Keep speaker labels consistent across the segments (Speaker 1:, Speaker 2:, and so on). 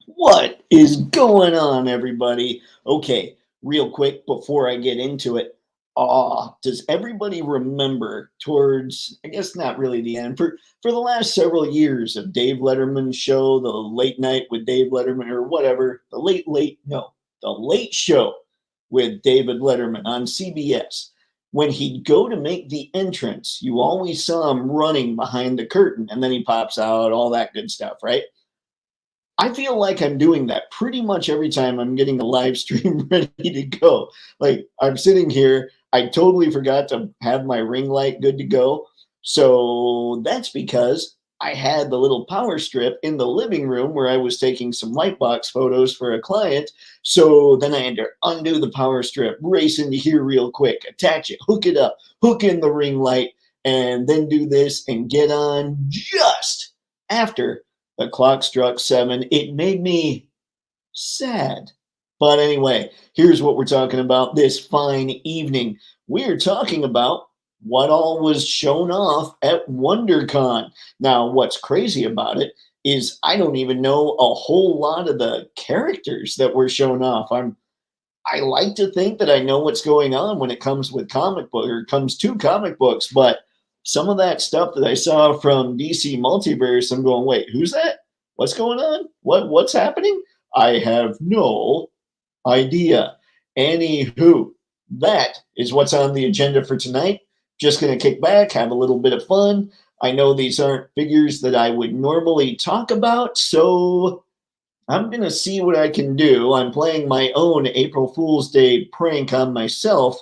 Speaker 1: What is going on, everybody? Okay, real quick before I get into it, does everybody remember towards, I guess not really the end, for the last several years of Dave Letterman's show, the late night with Dave Letterman or whatever, the late show with David Letterman on CBS. When he'd go to make the entrance, you always saw him running behind the curtain and then he pops out, all that good stuff, right? I feel like I'm doing that pretty much every time I'm getting the live stream ready to go. Like I'm sitting here, I totally forgot to have my ring light good to go. So that's because I had the little power strip in the living room where I was taking some lightbox photos for a client. So then I had to undo the power strip, race into here real quick, attach it, hook it up, hook in the ring light, and then do this and get on just after the clock struck 7. It made me sad. But anyway, here's what we're talking about this fine evening. We're talking about what all was shown off at WonderCon. Now, what's crazy about it is I don't even know a whole lot of the characters that were shown off. I like to think that I know what's going on when it comes with comic book or comes to comic books, but some of that stuff that I saw from DC Multiverse, I'm going, wait, who's that? What's going on? What's happening? I have no idea. Anywho, that is what's on the agenda for tonight. Just going to kick back, have a little bit of fun. I know these aren't figures that I would normally talk about, so I'm going to see what I can do. I'm playing my own April Fool's Day prank on myself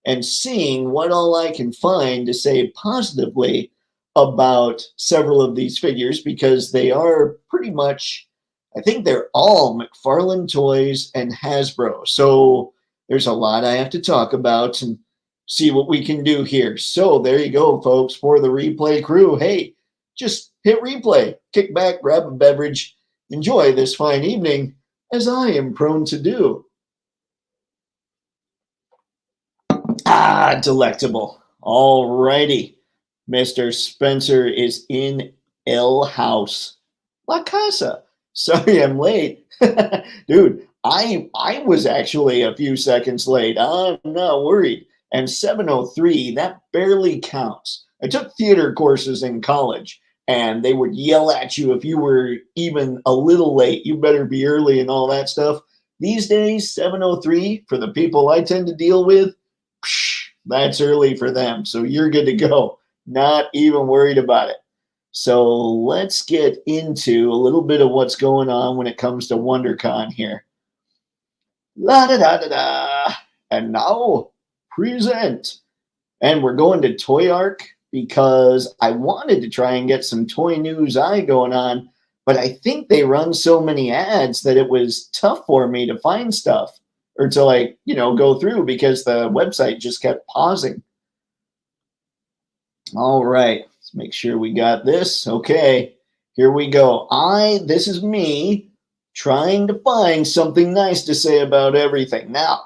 Speaker 1: and seeing what all I can find to say positively about several of these figures because they are pretty much, I think they're all McFarlane Toys and Hasbro. So there's a lot I have to talk about and see what we can do here. So there you go, folks, for the replay crew. Hey, just hit replay, kick back, grab a beverage, enjoy this fine evening, as I am prone to do. Delectable. All righty. Mr. Spencer is in El House. La Casa. Sorry I'm late. Dude, I was actually a few seconds late. I'm not worried. And 7:03, that barely counts. I took theater courses in college, and they would yell at you if you were even a little late. You better be early and all that stuff. These days, 7:03, for the people I tend to deal with, that's early for them. So you're good to go. Not even worried about it. So let's get into a little bit of what's going on when it comes to WonderCon here. La da da da da. And now, present. And we're going to Toy Arc because I wanted to try and get some Toy News Eye going on, but I think they run so many ads that it was tough for me to find stuff or to go through because the website just kept pausing. All right, let's make sure we got this. Okay, here we go. This is me trying to find something nice to say about everything. Now,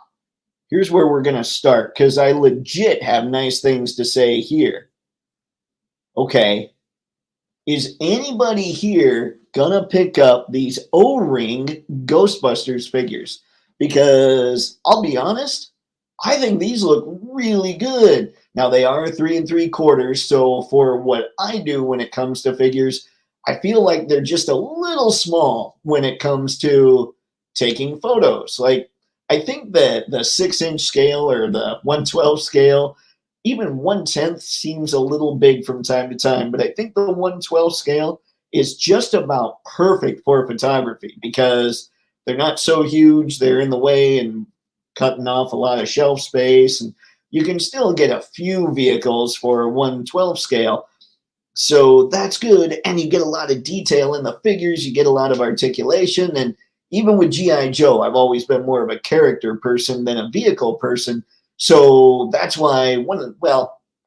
Speaker 1: here's where we're going to start because I legit have nice things to say here. Okay, is anybody here gonna pick up these O-ring Ghostbusters figures? Because I'll be honest, I think these look really good. Now they are 3 3/4, so for what I do when it comes to figures, I feel like they're just a little small when it comes to taking photos. Like I think that the 6-inch scale or the 1/12 scale, even 1/10 seems a little big from time to time, but I think the 1/12 scale is just about perfect for photography because they're not so huge, they're in the way and cutting off a lot of shelf space, and you can still get a few vehicles for 1/12 scale. So that's good, and you get a lot of detail in the figures, you get a lot of articulation, and even with G.I. Joe, I've always been more of a character person than a vehicle person. So that's why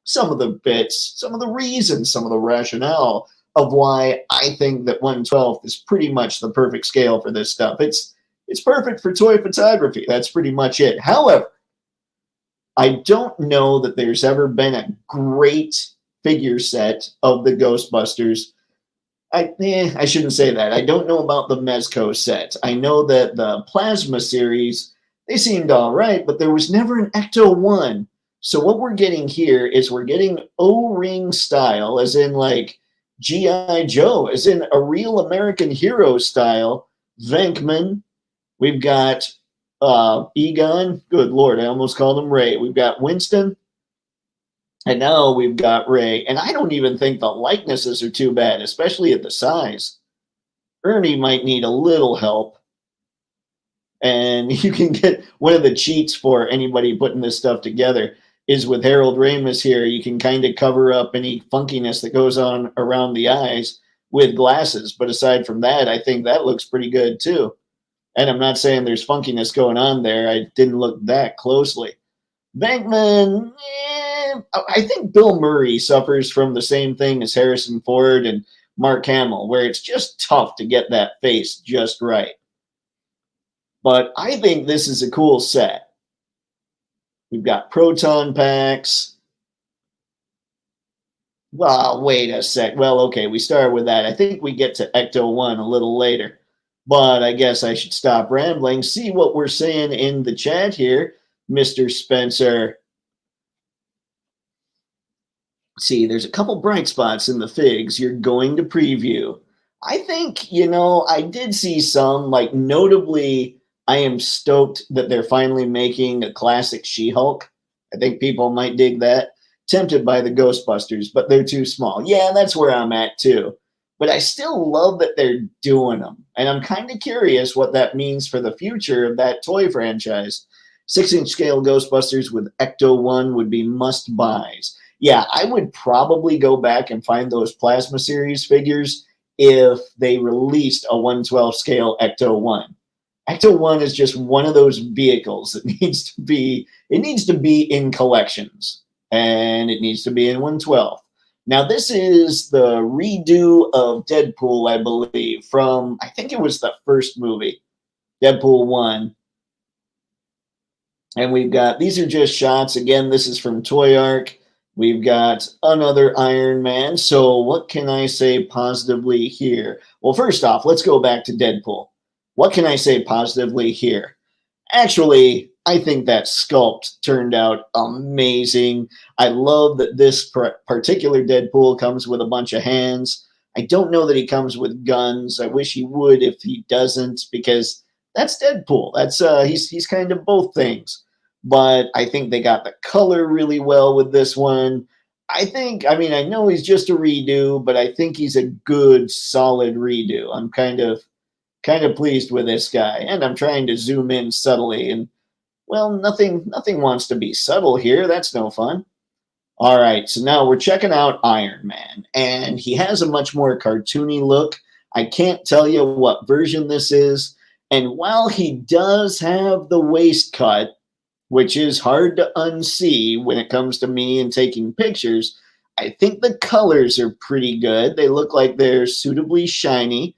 Speaker 1: some of the bits, some of the reasons, some of the rationale of why I think that 1/12 is pretty much the perfect scale for this stuff. It's perfect for toy photography. That's pretty much it. However, I don't know that there's ever been a great figure set of the Ghostbusters I shouldn't say that. I don't know about the Mezco set. I know that the Plasma series, they seemed all right, but there was never an Ecto 1. So what we're getting here is we're getting O-ring style, as in like G.I. Joe, as in a real American hero style. Venkman. We've got Egon. Good Lord, I almost called him Ray. We've got Winston. And now we've got Ray. And I don't even think the likenesses are too bad, especially at the size. Ernie might need a little help. And you can get one of the cheats for anybody putting this stuff together is with Harold Ramis here. You can kind of cover up any funkiness that goes on around the eyes with glasses. But aside from that, I think that looks pretty good too. And I'm not saying there's funkiness going on there. I didn't look that closely. Bankman, I think Bill Murray suffers from the same thing as Harrison Ford and Mark Hamill, where it's just tough to get that face just right. But I think this is a cool set. We've got proton packs. Well, wait a sec. Well, okay, we start with that. I think we get to Ecto 1 a little later. But I guess I should stop rambling. See what we're saying in the chat here, Mr. Spencer. See, there's a couple bright spots in the figs you're going to preview. I think, I did see some, like notably, I am stoked that they're finally making a classic She-Hulk. I think people might dig that. Tempted by the Ghostbusters, but they're too small. Yeah, that's where I'm at too. But I still love that they're doing them. And I'm kind of curious what that means for the future of that toy franchise. 6-inch scale Ghostbusters with Ecto 1 would be must-buys. Yeah, I would probably go back and find those Plasma series figures if they released a 1/12 scale Ecto 1. Ecto 1 is just one of those vehicles that needs to be in collections. And it needs to be in 1/12. Now, this is the redo of Deadpool, I believe, from, I think it was the first movie, Deadpool 1. And we've got, these are just shots. Again, this is from Toy Arc. We've got another Iron Man. So what can I say positively here? Well, first off, let's go back to Deadpool. What can I say positively here? Actually, I think that sculpt turned out amazing. I love that this particular Deadpool comes with a bunch of hands. I don't know that he comes with guns. I wish he would if he doesn't, because that's Deadpool. That's he's kind of both things. But I think they got the color really well with this one. I know he's just a redo, but I think he's a good, solid redo. I'm kind of pleased with this guy, and I'm trying to zoom in subtly, and well, nothing wants to be subtle here. That's no fun. All right, so now we're checking out Iron Man, and he has a much more cartoony look. I can't tell you what version this is, and while he does have the waist cut, which is hard to unsee when it comes to me and taking pictures, I think the colors are pretty good. They look like they're suitably shiny.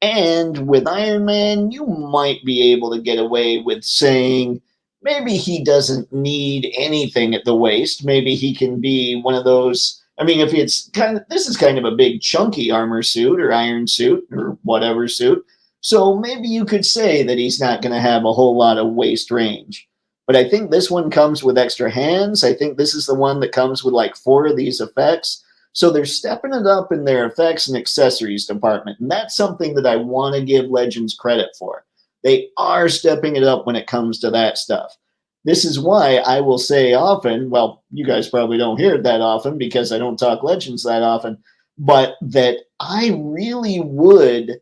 Speaker 1: And with Iron Man, you might be able to get away with saying maybe he doesn't need anything at the waist. Maybe he can be one of those. I mean, if it's this is kind of a big chunky armor suit or iron suit or whatever suit. So maybe you could say that he's not going to have a whole lot of waist range. But I think this one comes with extra hands. I think this is the one that comes with like 4 of these effects. So they're stepping it up in their effects and accessories department. And that's something that I want to give Legends credit for. They are stepping it up when it comes to that stuff. This is why I will say often, well, you guys probably don't hear it that often because I don't talk Legends that often, but that I really would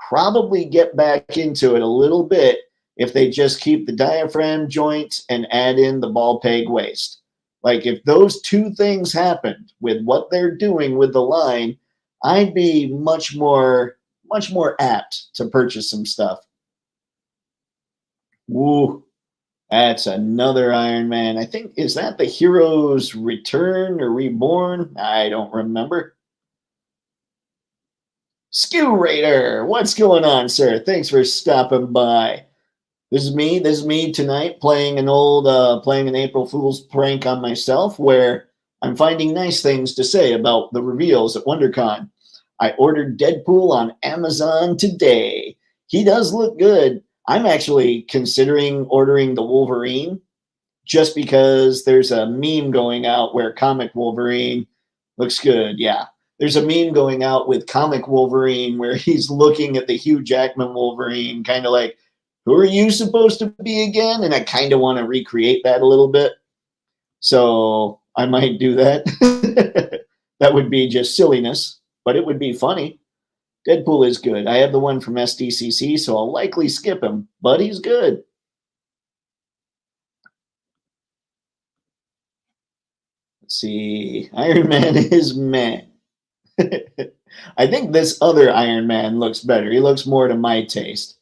Speaker 1: probably get back into it a little bit if they just keep the diaphragm joint and add in the ball peg waist. Like if those 2 things happened with what they're doing with the line, I'd be much more apt to purchase some stuff. Woo, that's another Iron Man. I think, is that the Hero's Return or Reborn? I don't remember. Skew Raider, what's going on, sir? Thanks for stopping by. This is me tonight playing an April Fool's prank on myself where I'm finding nice things to say about the reveals at WonderCon. I ordered Deadpool on Amazon today. He does look good. I'm actually considering ordering the Wolverine just because there's a meme going out where comic Wolverine looks good. Yeah. There's a meme going out with comic Wolverine where he's looking at the Hugh Jackman Wolverine, kind of like, who are you supposed to be again? And I kind of want to recreate that a little bit. So I might do that. That would be just silliness, but it would be funny. Deadpool is good. I have the one from SDCC, so I'll likely skip him, but he's good. Let's see. Iron Man is man. I think this other Iron Man looks better. He looks more to my taste.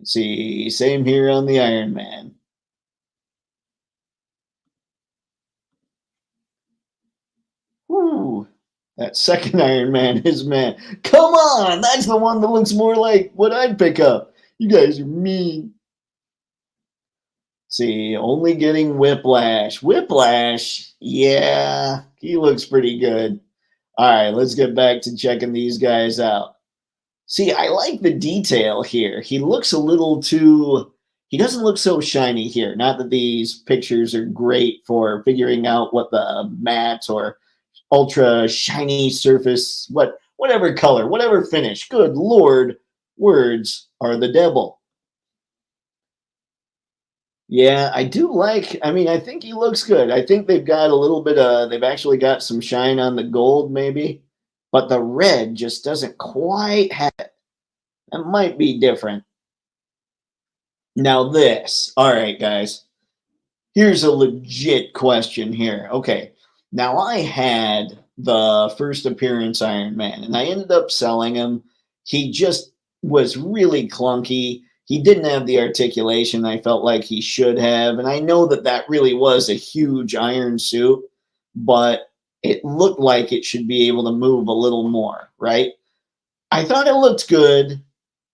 Speaker 1: Let's see. Same here on the Iron Man. Woo. That second Iron Man is man. Come on! That's the one that looks more like what I'd pick up. You guys are mean. Let's see. Only getting Whiplash. Whiplash? Yeah. He looks pretty good. All right, let's get back to checking these guys out. See, I like the detail here. He looks a little too, he doesn't look so shiny here. Not that these pictures are great for figuring out what the matte or ultra shiny surface, whatever color, whatever finish. Good Lord, words are the devil. Yeah, I do like, I mean, I think he looks good. I think they've got a little bit of, they've actually got some shine on the gold maybe, but the red just doesn't quite have it. That might be different. Now this, all right, guys, here's a legit question here. Okay, now I had the first appearance Iron Man, and I ended up selling him. He just was really clunky. He didn't have the articulation I felt like he should have. And I know that that really was a huge iron suit, but it looked like it should be able to move a little more, right? I thought it looked good,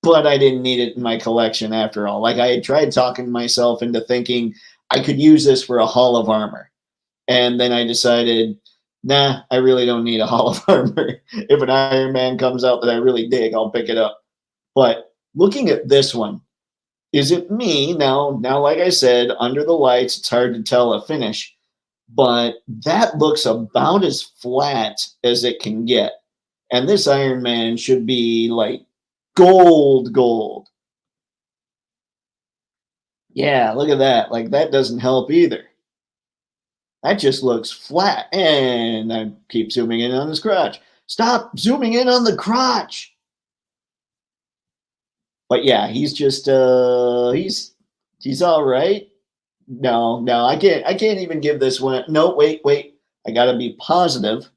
Speaker 1: but I didn't need it in my collection after all. Like I had tried talking myself into thinking I could use this for a Hall of Armor. And then I decided, nah, I really don't need a Hall of Armor. If an Iron Man comes out that I really dig, I'll pick it up. But looking at this one, is it me? Now, like I said, under the lights, it's hard to tell a finish, but that looks about as flat as it can get. And this Iron Man should be like gold. Yeah, look at that. Like that doesn't help either. That just looks flat. And I keep zooming in on his crotch. Stop zooming in on the crotch. But yeah, he's just he's all right. No, I can't even give this one. No, wait. I gotta be positive.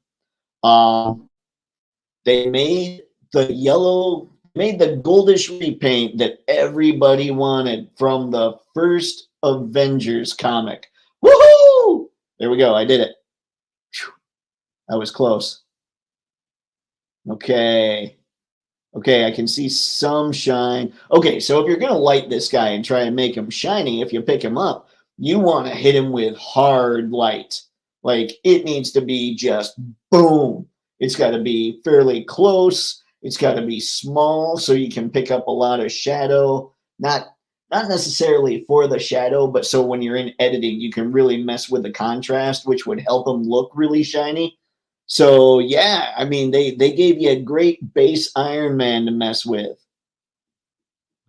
Speaker 1: They made the goldish repaint that everybody wanted from the first Avengers comic. Woohoo! There we go. I did it. Whew. That was close. Okay, I can see some shine. Okay, so if you're going to light this guy and try and make him shiny, if you pick him up, you want to hit him with hard light. Like, it needs to be just boom. It's got to be fairly close. It's got to be small so you can pick up a lot of shadow. Not necessarily for the shadow, but so when you're in editing, you can really mess with the contrast, which would help him look really shiny. So yeah, I mean they gave you a great base Iron Man to mess with.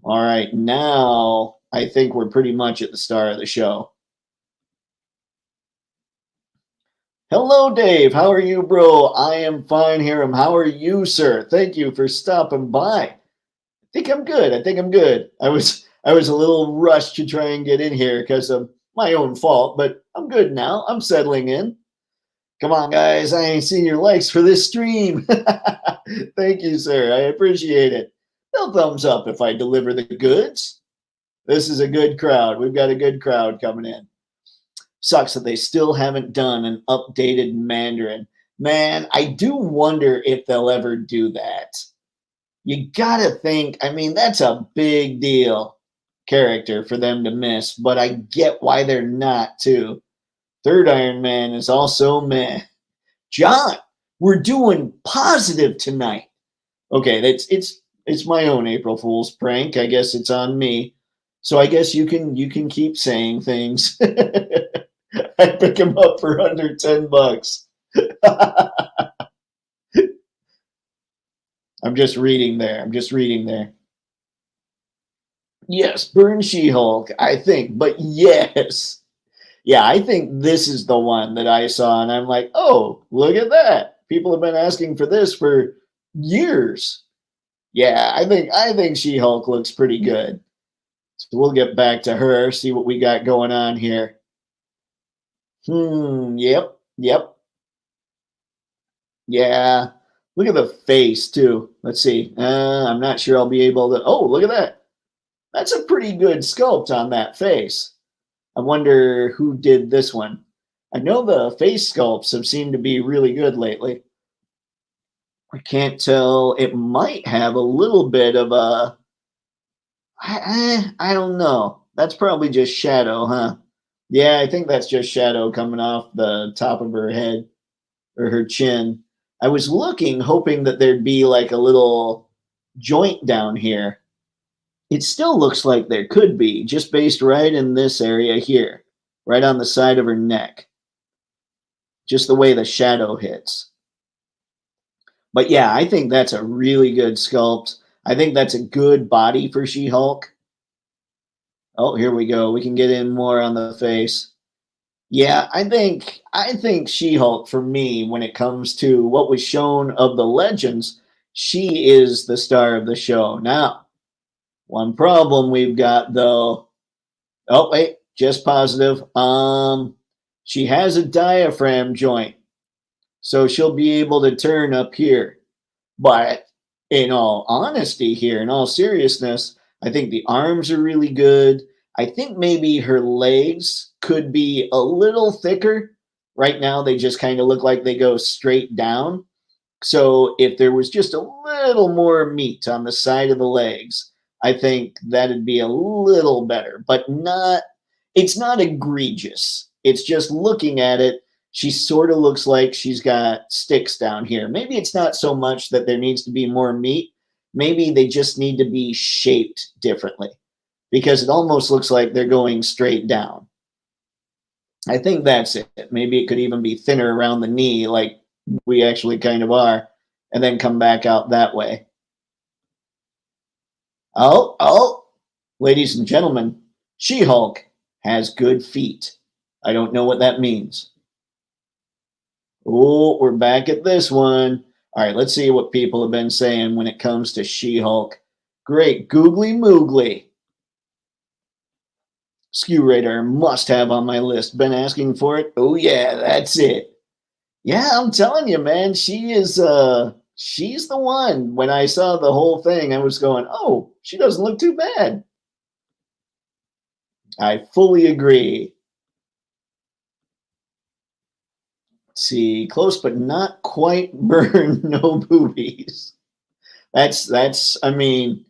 Speaker 1: All right, now I think we're pretty much at the start of the show. Hello, Dave. How are you, bro? I am fine, Hiram. How are you, sir? Thank you for stopping by. I think I'm good. I was a little rushed to try and get in here because of my own fault, but I'm good now. I'm settling in. Come on, guys. I ain't seen your likes for this stream. Thank you, sir. I appreciate it. No thumbs up if I deliver the goods. This is a good crowd. We've got a good crowd coming in. Sucks that they still haven't done an updated Mandarin. Man, I do wonder if they'll ever do that. You gotta think, I mean, that's a big deal character for them to miss, but I get why they're not, too. Third Iron Man is also meh. John, We're doing positive tonight. Okay, it's my own April Fool's prank. I guess it's on me. So I guess you can keep saying things. I pick them up for under $10. I'm just reading there. I'm just reading there. Yes, Burn She-Hulk, I think. But yes. Yeah, I think this is the one that I saw, and I'm like, oh, look at that. People have been asking for this for years. Yeah, I think She-Hulk looks pretty good. So we'll get back to her, see what we got going on here. Yep, yep. Yeah. Look at the face too. Let's see. I'm not sure I'll be able to. Oh, look at that. That's a pretty good sculpt on that face. I wonder who did this one. I know the face sculpts have seemed to be really good lately. I can't tell. It might have a little bit of a. I don't know. That's probably just shadow, huh? Yeah, I think that's just shadow coming off the top of her head or her chin. I was looking, hoping that there'd be like a little joint down here. It still looks like there could be, just based right in this area here, right on the side of her neck. Just the way the shadow hits. But yeah, I think that's a really good sculpt. I think that's a good body for She-Hulk. Oh, here we go. We can get in more on the face. Yeah, I think She-Hulk for me, when it comes to what was shown of the Legends, she is the star of the show. Now, one problem we've got though. Oh wait, just positive. She has a diaphragm joint, so she'll be able to turn up here. But in all honesty, here, in all seriousness, I think the arms are really good. I think maybe her legs could be a little thicker. Right now, they just kind of look like they go straight down. So if there was just a little more meat on the side of the legs, I think that'd be a little better, but not, it's not egregious. It's just looking at it, she sort of looks like she's got sticks down here. Maybe it's not so much that there needs to be more meat. Maybe they just need to be shaped differently because it almost looks like they're going straight down. I think that's it. Maybe it could even be thinner around the knee like we actually kind of are, and then come back out that way. Oh, ladies and gentlemen, She-Hulk has good feet. I don't know what that means. Oh, we're back at this one. All right, let's see what people have been saying when it comes to She-Hulk. Great, googly moogly. Skew Radar must have on my list. Been asking for it? Oh yeah, that's it. Yeah, I'm telling you, man, she's the one. When I saw the whole thing, I was going, oh, she doesn't look too bad. I fully agree. Let's see, close but not quite burn, no boobies. I mean,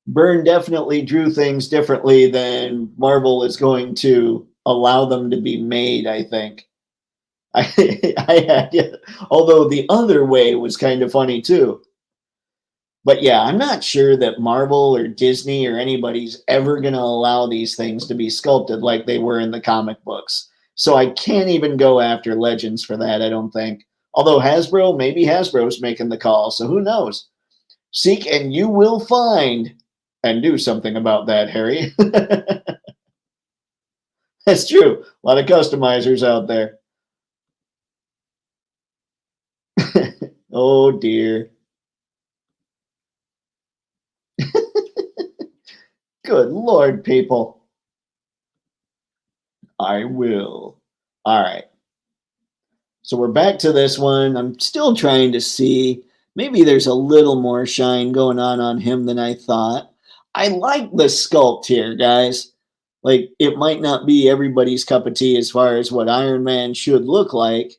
Speaker 1: Burn definitely drew things differently than Marvel is going to allow them to be made, I think. I had, although the other way was kind of funny too. But yeah, I'm not sure that Marvel or Disney or anybody's ever going to allow these things to be sculpted like they were in the comic books. So I can't even go after Legends for that, I don't think. Although maybe Hasbro's making the call, so who knows? Seek and you will find, and do something about that, Harry. That's true. A lot of customizers out there. Oh dear. Good Lord, people. I will. All right. So we're back to this one. I'm still trying to see. Maybe there's a little more shine going on him than I thought. I like the sculpt here, guys. Like, it might not be everybody's cup of tea as far as what Iron Man should look like.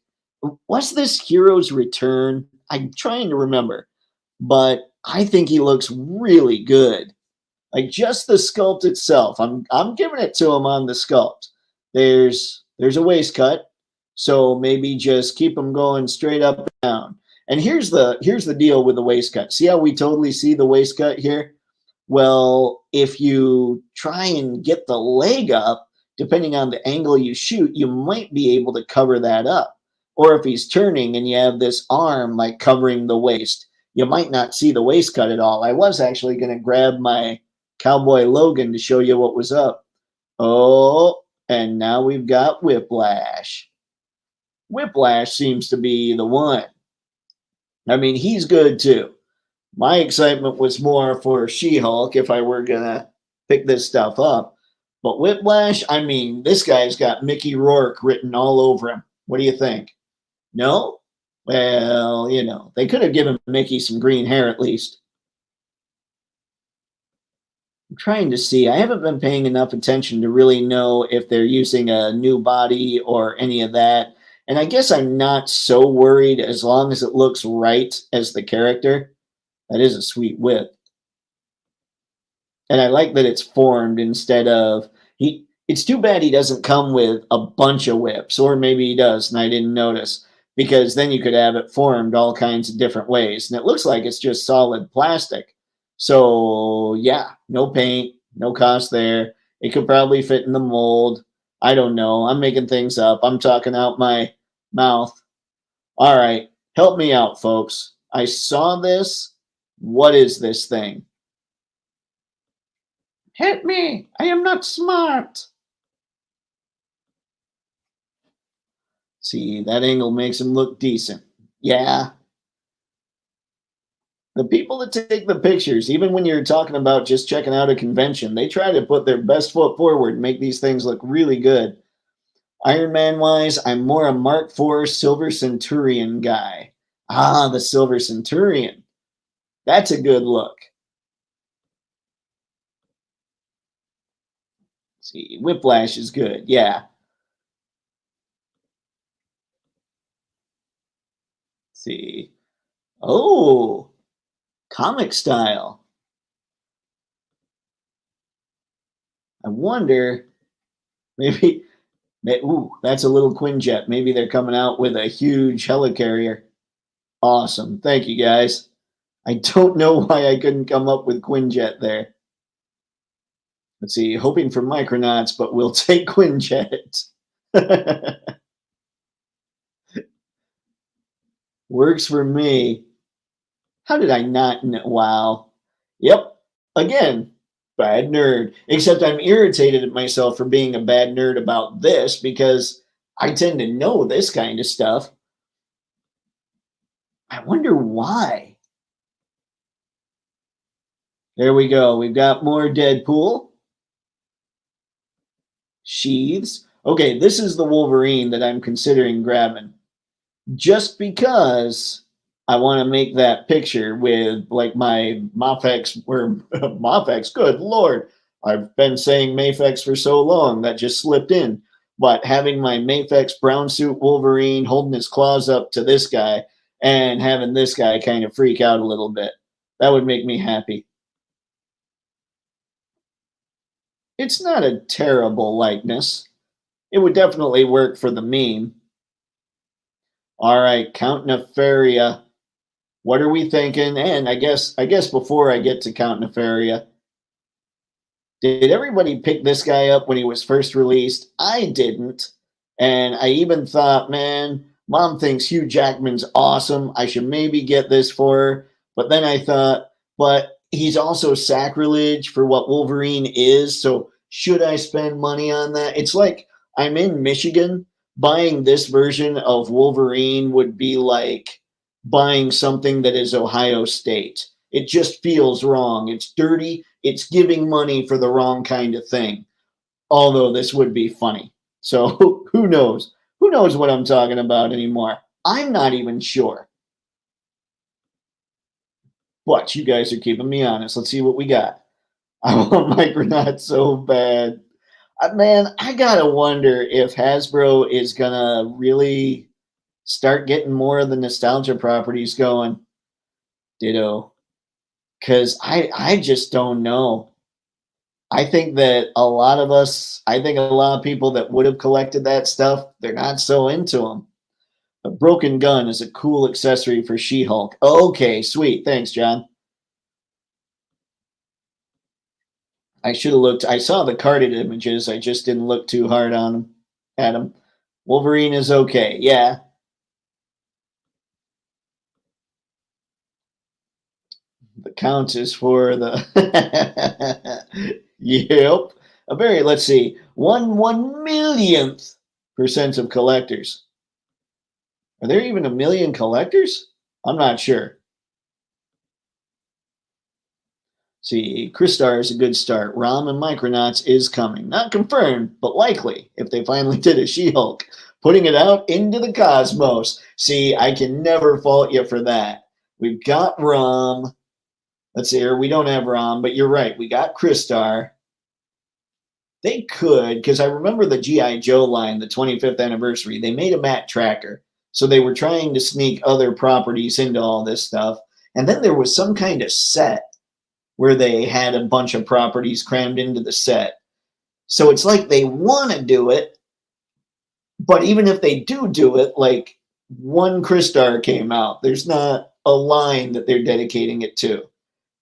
Speaker 1: Was this Hero's Return? I'm trying to remember. But I think he looks really good. Like, just the sculpt itself. I'm giving it to him on the sculpt. There's a waist cut. So maybe just keep them going straight up and down. And here's the deal with the waist cut. See how we totally see the waist cut here? Well, if you try and get the leg up, depending on the angle you shoot, you might be able to cover that up. Or if he's turning and you have this arm like covering the waist, you might not see the waist cut at all. I was actually going to grab my Cowboy Logan to show you what was up. Oh, and now we've got Whiplash. Whiplash seems to be the one. I mean, he's good too. My excitement was more for She-Hulk if I were going to pick this stuff up. But Whiplash, I mean, this guy's got Mickey Rourke written all over him. What do you think? No? Well, you know, they could have given Mickey some green hair at least. I'm trying to see. I haven't been paying enough attention to really know if they're using a new body or any of that. And I guess I'm not so worried as long as it looks right as the character. That is a sweet whip. And I like that it's formed instead of he. It's too bad he doesn't come with a bunch of whips, or maybe he does and I didn't notice, because then you could have it formed all kinds of different ways. And it looks like it's just solid plastic. So yeah, no paint, no cost there. It could probably fit in the mold. I don't know. I'm making things up. I'm talking out my mouth. All right, help me out, folks. I saw this. What is this thing? Help me. I am not smart. See, that angle makes him look decent. Yeah. The people that take the pictures, even when you're talking about just checking out a convention, they try to put their best foot forward and make these things look really good. Iron Man wise, I'm more a Mark IV Silver Centurion guy. Ah, the Silver Centurion. That's a good look. Let's see, Whiplash is good. Yeah. Let's see. Oh, comic style. I wonder, maybe, ooh, that's a little Quinjet. Maybe they're coming out with a huge helicarrier. Awesome. Thank you, guys. I don't know why I couldn't come up with Quinjet there. Let's see, hoping for Micronauts, but we'll take Quinjet. Works for me. How did I not know? Wow. Yep. Again, bad nerd. Except I'm irritated at myself for being a bad nerd about this because I tend to know this kind of stuff. I wonder why. There we go. We've got more Deadpool. Sheaths. Okay, this is the Wolverine that I'm considering grabbing. Just because I want to make that picture with like my Mafex or Mafex. Good Lord. I've been saying Mafex for so long that just slipped in. But having my Mafex brown suit Wolverine holding his claws up to this guy and having this guy kind of freak out a little bit, that would make me happy. It's not a terrible likeness. It would definitely work for the meme. All right, Count Nefaria. What are we thinking? And I guess before I get to Count Nefaria, did everybody pick this guy up when he was first released? I didn't. And I even thought, man, Mom thinks Hugh Jackman's awesome. I should maybe get this for her. But then I thought, but he's also sacrilege for what Wolverine is. So should I spend money on that? It's like I'm in Michigan. Buying this version of Wolverine would be like buying something that is Ohio State. It just feels wrong. It's dirty. It's giving money for the wrong kind of thing. Although this would be funny. So who knows? Who knows what I'm talking about anymore? I'm not even sure. But you guys are keeping me honest. Let's see what we got. I want Micronauts so bad. Man, I gotta wonder if Hasbro is gonna really start getting more of the nostalgia properties going. Ditto. Because I just don't know. I think that a lot of people that would have collected that stuff, they're not so into them. A broken gun is a cool accessory for She-Hulk. Okay, sweet. Thanks, John. I should have looked. I saw the carded images. I just didn't look too hard on them. At him. Wolverine is okay. Yeah. The count is for the. Yep. A very, let's see, 1/1,000,000th% of collectors. Are there even a million collectors? I'm not sure. See, Crystar is a good start. ROM and Micronauts is coming. Not confirmed, but likely if they finally did a She-Hulk. Putting it out into the cosmos. See, I can never fault you for that. We've got ROM. Let's see here. We don't have ROM, but you're right. We got Crystar. They could, because I remember the G.I. Joe line, the 25th anniversary, they made a Matt Tracker. So they were trying to sneak other properties into all this stuff. And then there was some kind of set where they had a bunch of properties crammed into the set. So it's like they want to do it, but even if they do it, like one Crystar came out, there's not a line that they're dedicating it to.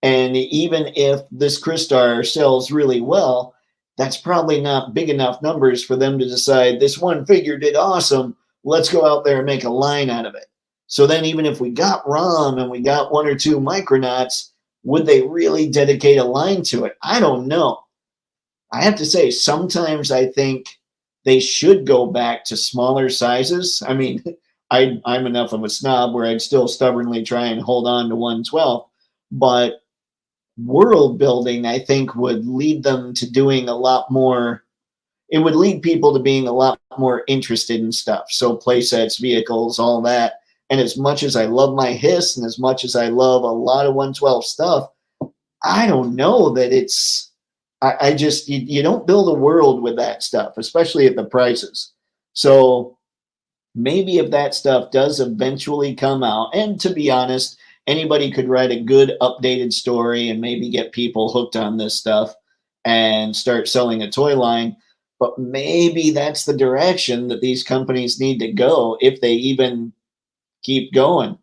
Speaker 1: And even if this Crystar sells really well, that's probably not big enough numbers for them to decide this one figure did awesome. Let's go out there and make a line out of it. So then even if we got ROM and we got one or two Micronauts, would they really dedicate a line to it? I don't know. I have to say, sometimes I think they should go back to smaller sizes. I mean, I'm enough of a snob where I'd still stubbornly try and hold on to 1/12, but world building, I think, would lead them to doing a lot more. It would lead people to being a lot more interested in stuff. So play sets, vehicles, all that. And as much as I love my Hiss and as much as I love a lot of 1/12 stuff, I don't know that it's, I just, you don't build a world with that stuff, especially at the prices. So maybe if that stuff does eventually come out, and to be honest, anybody could write a good updated story and maybe get people hooked on this stuff and start selling a toy line. But maybe that's the direction that these companies need to go if they even keep going.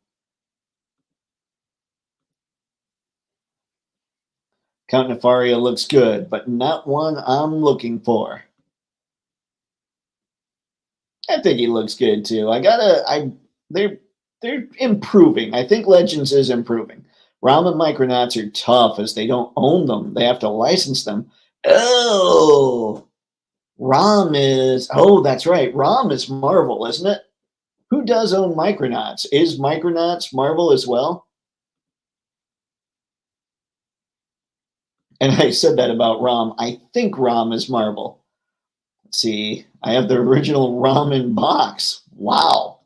Speaker 1: Count Nefaria looks good, but not one I'm looking for. I think he looks good too. They're improving. I think Legends is improving. ROM and Micronauts are tough as they don't own them. They have to license them. Oh, that's right. ROM is Marvel, isn't it? Who does own Micronauts? Is Micronauts Marvel as well? And I said that about ROM. I think ROM is Marvel. Let's see. I have the original ROM in box. Wow.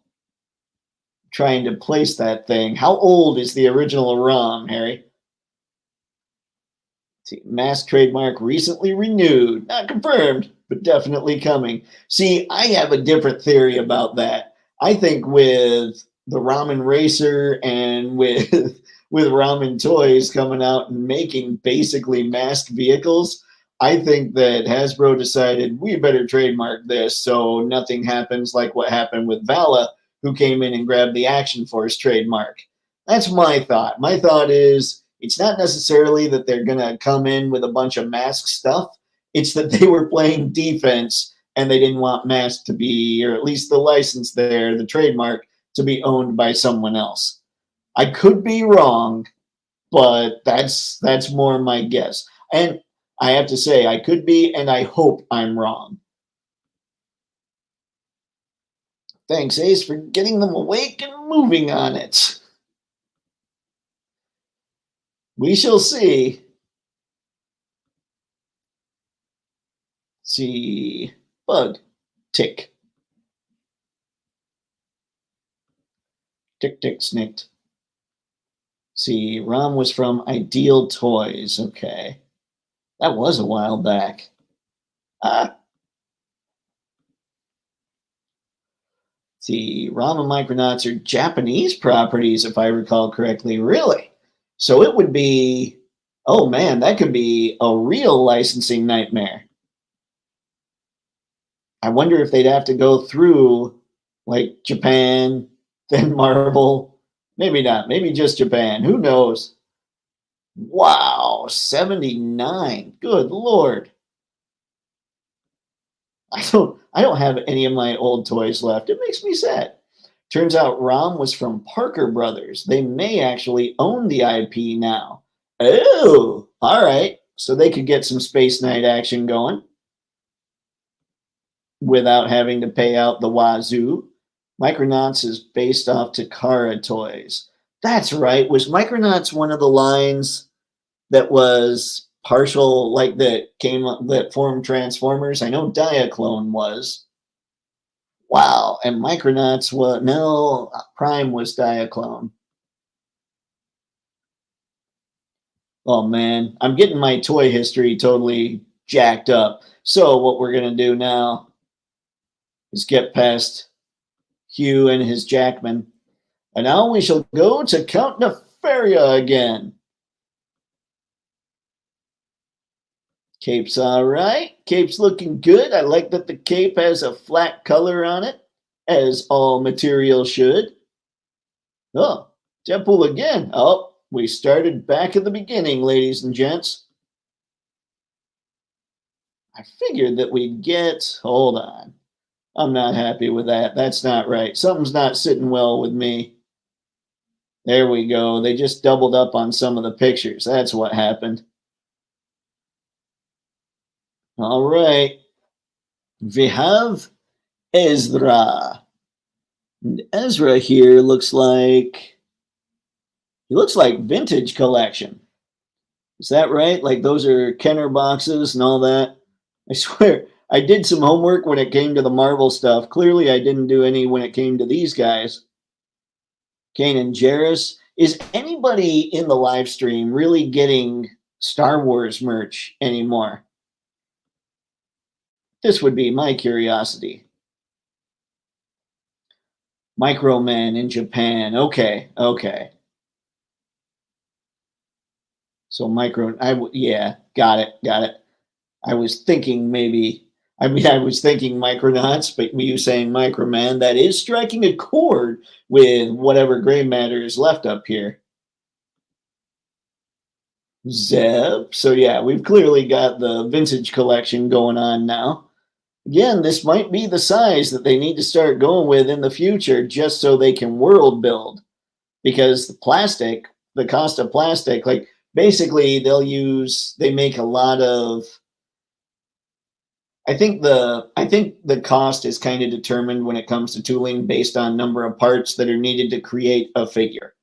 Speaker 1: Trying to place that thing. How old is the original ROM, Harry? See, mask trademark recently renewed. Not confirmed, but definitely coming. See, I have a different theory about that. I think with the Ramen Racer and with with Ramen Toys coming out and making basically masked vehicles, I think that Hasbro decided we better trademark this so nothing happens like what happened with Vala, who came in and grabbed the Action Force trademark. That's my thought. My thought is it's not necessarily that they're going to come in with a bunch of mask stuff. It's that they were playing defense and they didn't want mask to be, or at least the license there, the trademark, to be owned by someone else. I could be wrong, but that's more my guess. And I have to say, I could be, and I hope I'm wrong. Thanks, Ace, for getting them awake and moving on it. We shall see. See. Bug. Tick. Tick, tick, snicked. See, ROM was from Ideal Toys. Okay. That was a while back. See, ROM and Micronauts are Japanese properties, if I recall correctly. Really? So it would be, oh man, that could be a real licensing nightmare. I wonder if they'd have to go through Like Japan, then Marvel. Maybe not. Maybe just Japan. Who knows? Wow, 79. Good Lord. I don't have any of my old toys left. It makes me sad. Turns out Rom was from Parker Brothers. They may actually own the IP now. Oh, all right. So they could get some Space Knight action going without having to pay out the wazoo. Micronauts is based off Takara toys. That's right. Was Micronauts one of the lines that was partial, like that formed Transformers? I know Diaclone was. Wow, and Micronauts was no, Prime was Diaclone. Oh man, I'm getting my toy history totally jacked up. So what we're gonna do now is get past Hugh and his Jackman, and now we shall go to Count Nefaria again. Cape's all right. Cape's looking good. I like that the cape has a flat color on it, as all material should. Oh, Deadpool again. Oh, we started back at the beginning, ladies and gents. I figured that we'd get. Hold on. I'm not happy with that. That's not right. Something's not sitting well with me. There we go. They just doubled up on some of the pictures. That's what happened. All right. We have Ezra. And Ezra here looks like vintage collection. Is that right? Like those are Kenner boxes and all that? I swear, I did some homework when it came to the Marvel stuff. Clearly, I didn't do any when it came to these guys. Kane and Jarrus. Is anybody in the live stream really getting Star Wars merch anymore? This would be my curiosity. Microman in Japan. Okay. So yeah, got it. I was thinking Micronauts, but you saying Microman, that is striking a chord with whatever gray matter is left up here. Zeb. So yeah, we've clearly got the vintage collection going on now. Again, this might be the size that they need to start going with in the future just so they can world build. Because the cost of plastic, like basically they make a lot of. I think the cost is kind of determined when it comes to tooling based on number of parts that are needed to create a figure.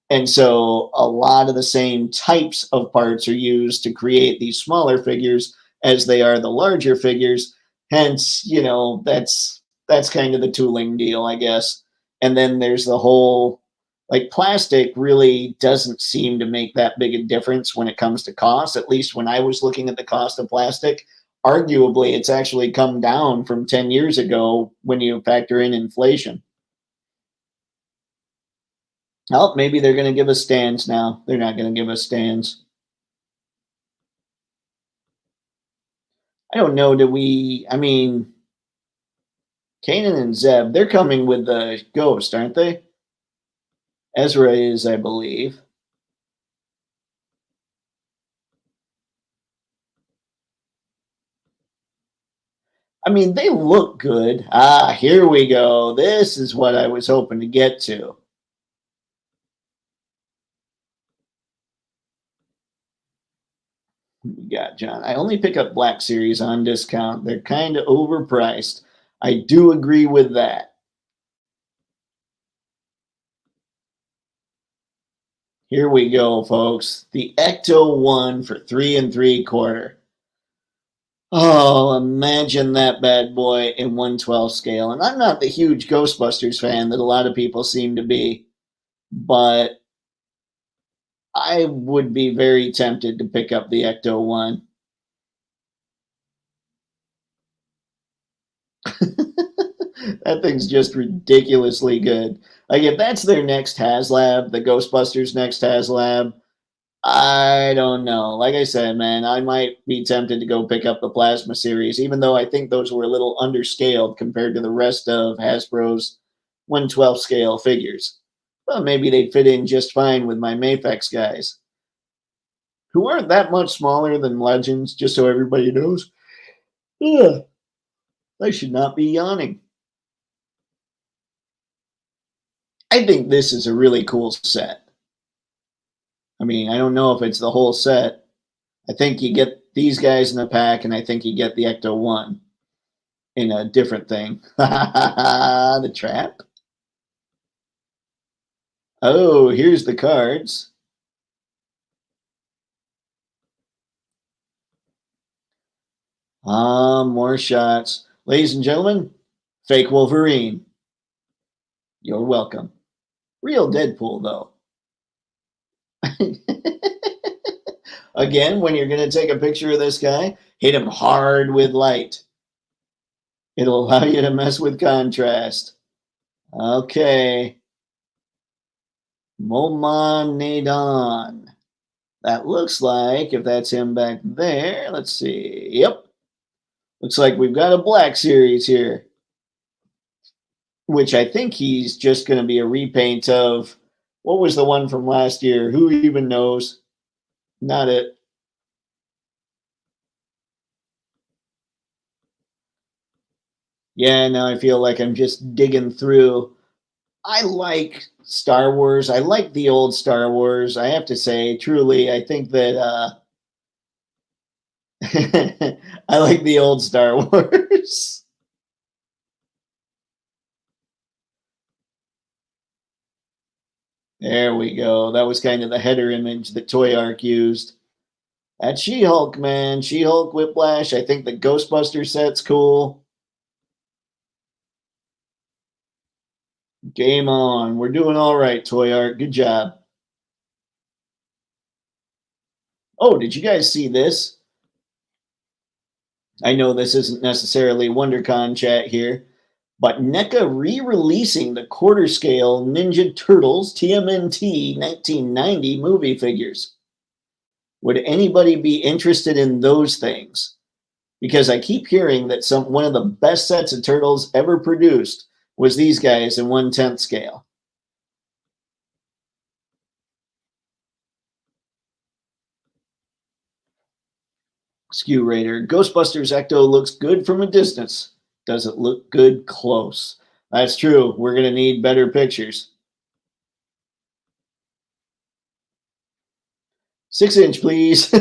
Speaker 1: And so a lot of the same types of parts are used to create these smaller figures as they are the larger figures. Hence, that's kind of the tooling deal, I guess. And then there's the whole, like, plastic really doesn't seem to make that big a difference when it comes to cost. At least when I was looking at the cost of plastic, arguably it's actually come down from 10 years ago when you factor in inflation. Oh, maybe they're going to give us stands now. They're not going to give us stands. I don't know. Kanan and Zeb, they're coming with the ghost, aren't they? Ezra is, I believe. They look good. Here we go. This is what I was hoping to get to. We got John. I only pick up Black Series on discount. They're kind of overpriced. I do agree with that. Here we go, folks. The Ecto 1 for 3 3/4. Oh, imagine that bad boy in 1/12 scale. And I'm not the huge Ghostbusters fan that a lot of people seem to be, but I would be very tempted to pick up the Ecto 1. That thing's just ridiculously good. Like, if that's their next HasLab, the Ghostbusters next HasLab, I don't know. Like I said, man, I might be tempted to go pick up the Plasma series, even though I think those were a little underscaled compared to the rest of Hasbro's 1/12 scale figures. Well, maybe they'd fit in just fine with my Mafex guys, who aren't that much smaller than Legends, just so everybody knows. Ugh, I should not be yawning. I think this is a really cool set. I mean, I don't know if it's the whole set. I think you get these guys in the pack, and I think you get the Ecto 1 in a different thing. The trap. Oh, here's the cards. More shots. Ladies and gentlemen, fake Wolverine. You're welcome. Real Deadpool, though. Again, when you're going to take a picture of this guy, hit him hard with light. It'll allow you to mess with contrast. Okay. Momonadon. That looks like, if that's him back there, let's see. Yep. Looks like we've got a black series here, which I think he's just going to be a repaint of, what was the one from last year? Who even knows? Not it. Yeah, now I feel like I'm just digging through. I like Star Wars. I like the old Star Wars. I have to say, truly, I think that I like the old Star Wars. There we go. That was kind of the header image that Toyark used. That's She-Hulk, man. She-Hulk, Whiplash. I think the Ghostbuster set's cool. Game on. We're doing all right, Toyark. Good job. Oh, did you guys see this? I know this isn't necessarily WonderCon chat here, but NECA re-releasing the quarter scale Ninja Turtles TMNT 1990 movie figures. Would anybody be interested in those things? Because I keep hearing that one of the best sets of turtles ever produced was these guys in 1/10 scale. Skew Raider. Ghostbusters Ecto looks good from a distance. Does it look good close? That's true. We're going to need better pictures. 6-inch, please.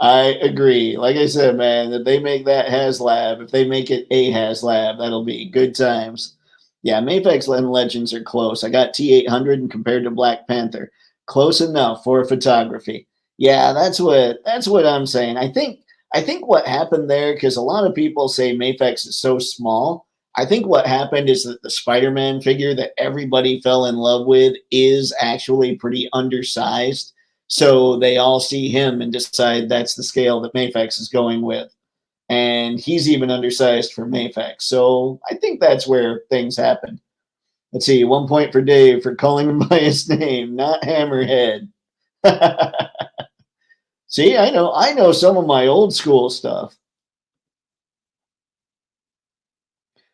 Speaker 1: I agree. Like I said, man, if they make that HasLab, if they make it a HasLab, that'll be good times. Yeah, Mafex and Legends are close. I got T800 and compared to Black Panther. Close enough for photography. Yeah, that's what I'm saying. I think what happened there, because a lot of people say Mafex is so small. I think what happened is that the Spider-Man figure that everybody fell in love with is actually pretty undersized. So they all see him and decide that's the scale that Mafex is going with. And he's even undersized for Mafex. So I think that's where things happen. Let's see, 1 point for Dave for calling him by his name, not Hammerhead. See, I know some of my old school stuff.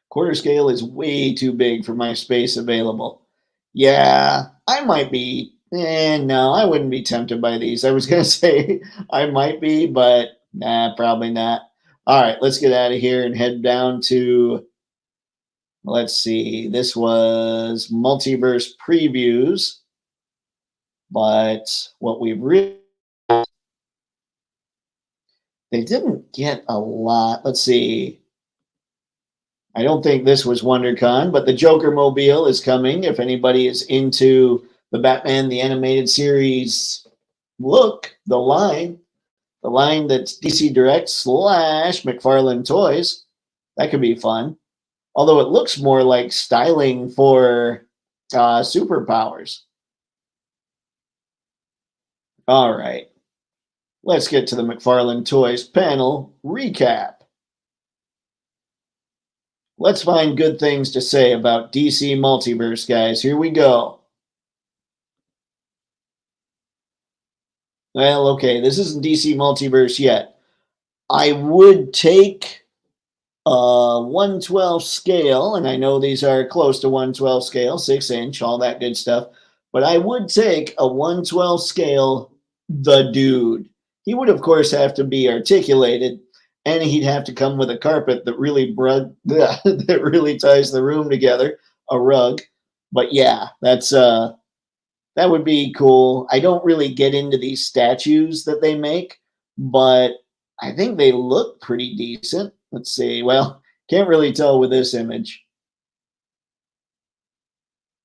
Speaker 1: Quarter scale is way too big for my space available. Yeah, I might be. No, I wouldn't be tempted by these. I was going to say I might be, but nah, probably not. All right, let's get out of here and head down to, let's see, this was Multiverse Previews. But what we really, they didn't get a lot. Let's see. I don't think this was WonderCon, but the Joker Mobile is coming. If anybody is into the Batman the Animated Series look, the line that's DC Direct / McFarlane Toys, that could be fun. Although it looks more like styling for superpowers. All right. Let's get to the McFarlane Toys panel recap. Let's find good things to say about DC Multiverse, guys. Here we go. Well, okay, this isn't DC Multiverse yet. I would take 1/12 scale, and I know these are close to 1/12 scale, 6-inch, all that good stuff. But I would take a 1/12 scale, the dude. He would, of course, have to be articulated, and he'd have to come with a carpet that really that really ties the room together, a rug. But yeah, that would be cool. I don't really get into these statues that they make, but I think they look pretty decent. Let's see. Well, can't really tell with this image.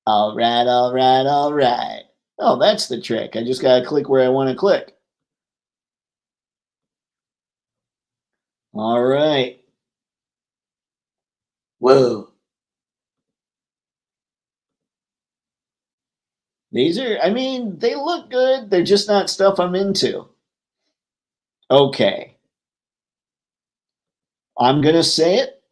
Speaker 1: All right, all right, all right. Oh, that's the trick. I just got to click where I want to click. All right. Whoa. These are, I mean, they look good. They're just not stuff I'm into. Okay. I'm going to say it.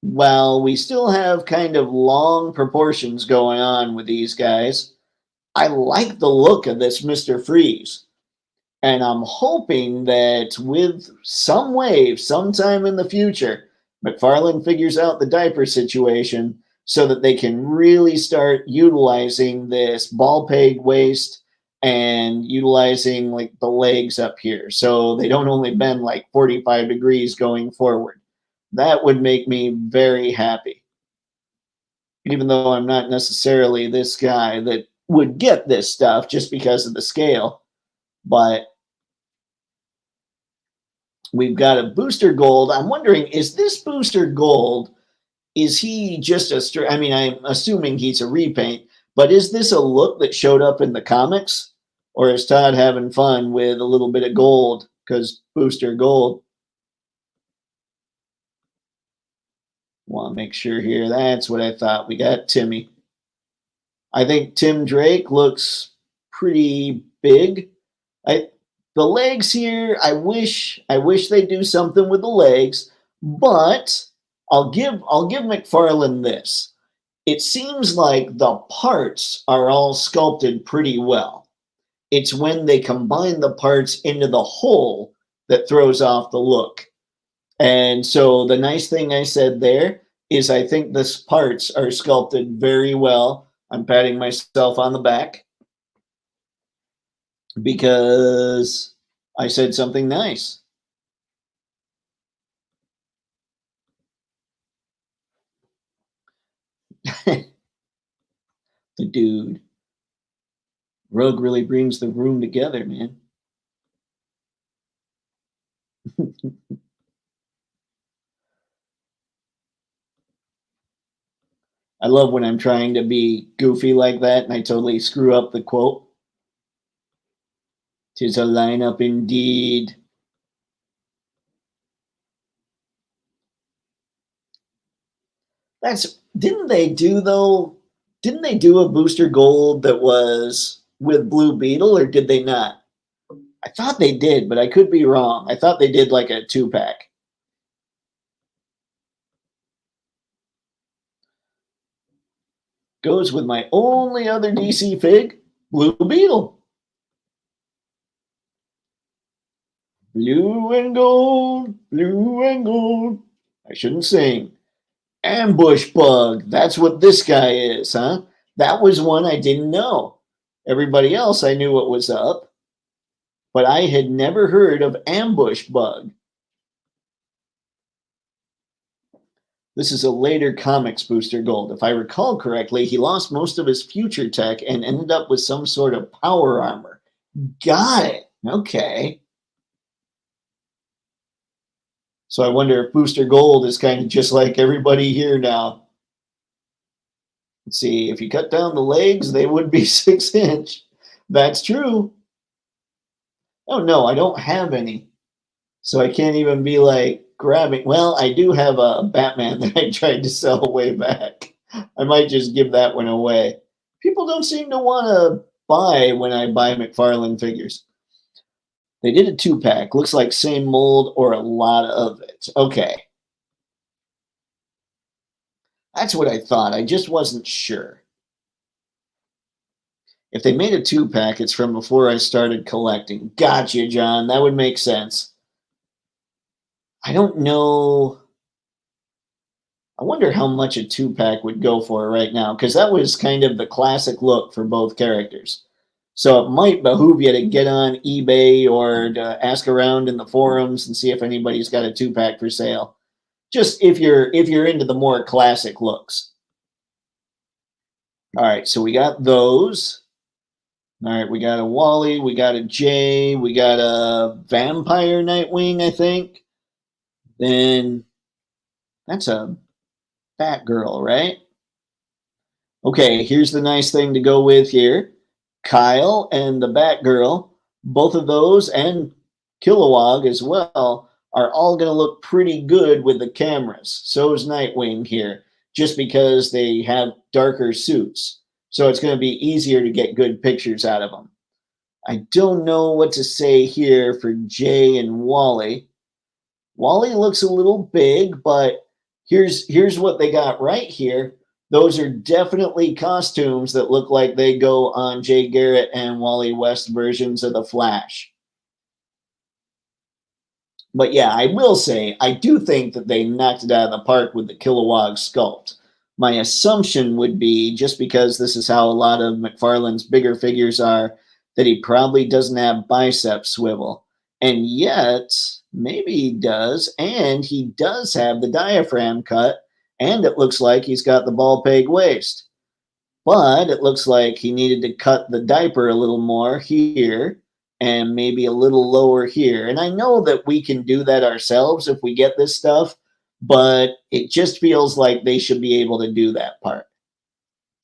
Speaker 1: Well, we still have kind of long proportions going on with these guys. I like the look of this Mr. Freeze. And I'm hoping that with some wave, sometime in the future, McFarlane figures out the diaper situation so that they can really start utilizing this ball peg waist and utilizing like the legs up here so they don't only bend like 45 degrees going forward. That would make me very happy. Even though I'm not necessarily this guy that would get this stuff just because of the scale. But we've got a booster gold. I'm wondering, is this booster gold, is he just a I mean, I'm assuming he's a repaint, but is this a look that showed up in the comics? Or is Todd having fun with a little bit of gold because booster gold? Want to make sure here. That's what I thought. We got Timmy. I think Tim Drake looks pretty big. I the legs here, I wish they do something with the legs, but I'll give McFarlane this. It seems like the parts are all sculpted pretty well. It's when they combine the parts into the whole that throws off the look. And so the nice thing I said there is I think this parts are sculpted very well. I'm patting myself on the back because I said something nice. The dude. Rug really brings the room together, man. I love when I'm trying to be goofy like that and I totally screw up the quote. "'Tis a lineup indeed." That's didn't they do though? Didn't they do a booster gold that was with Blue Beetle or did they not? I thought they did, but I could be wrong. I thought they did like a 2-pack. Goes with my only other DC fig, Blue Beetle. Blue and gold, blue and gold. I shouldn't sing. Ambush bug. That's what this guy is, huh? That was one I didn't know. Everybody else I knew what was up, but I had never heard of ambush bug. This is a later comics booster gold. If I recall correctly, he lost most of his future tech and ended up with some sort of power armor. Got it. Okay. So I wonder if Booster Gold is kind of just like everybody here now. Let's see, if you cut down the legs, they would be 6-inch. That's true. Oh no, I don't have any. So I can't even be like grabbing. Well, I do have a Batman that I tried to sell way back. I might just give that one away. People don't seem to want to buy when I buy McFarlane figures. They did a 2-pack. Looks like same mold or a lot of it. Okay. That's what I thought. I just wasn't sure. If they made a 2-pack, it's from before I started collecting. Gotcha, John. That would make sense. I don't know. I wonder how much a 2-pack would go for right now, because that was kind of the classic look for both characters. So it might behoove you to get on eBay or to ask around in the forums and see if anybody's got a 2-pack for sale. Just if you're into the more classic looks. All right, so we got those. All right, we got a Wally, we got a Jay, we got a Vampire Nightwing, I think. Then that's a Batgirl, right? Okay, here's the nice thing to go with here. Kyle and the Batgirl, both of those, and Kilowog as well, are all going to look pretty good with the cameras. So is Nightwing here, just because they have darker suits. So it's going to be easier to get good pictures out of them. I don't know what to say here for Jay and Wally. Wally looks a little big, but here's what they got right here. Those are definitely costumes that look like they go on Jay Garrett and Wally West versions of the Flash. But yeah, I will say I do think that they knocked it out of the park with the Kilowog sculpt. My assumption would be, just because this is how a lot of McFarlane's bigger figures are, that he probably doesn't have bicep swivel. And yet, maybe he does, and he does have the diaphragm cut, and it looks like he's got the ball peg waist. But it looks like he needed to cut the diaper a little more here and maybe a little lower here. And I know that we can do that ourselves if we get this stuff, but it just feels like they should be able to do that part.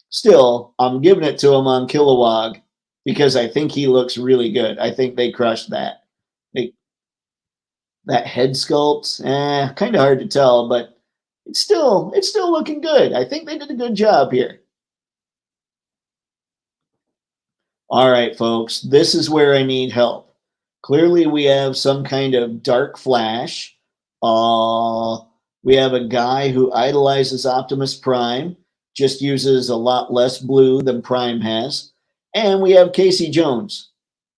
Speaker 1: Still, I'm giving it to him on Kilowog because I think he looks really good. I think they crushed that. That head sculpt, kind of hard to tell, but it's still looking good. I think they did a good job here. All right, folks, this is where I need help. Clearly, we have some kind of dark Flash. We have a guy who idolizes Optimus Prime, just uses a lot less blue than Prime has. And we have Casey Jones.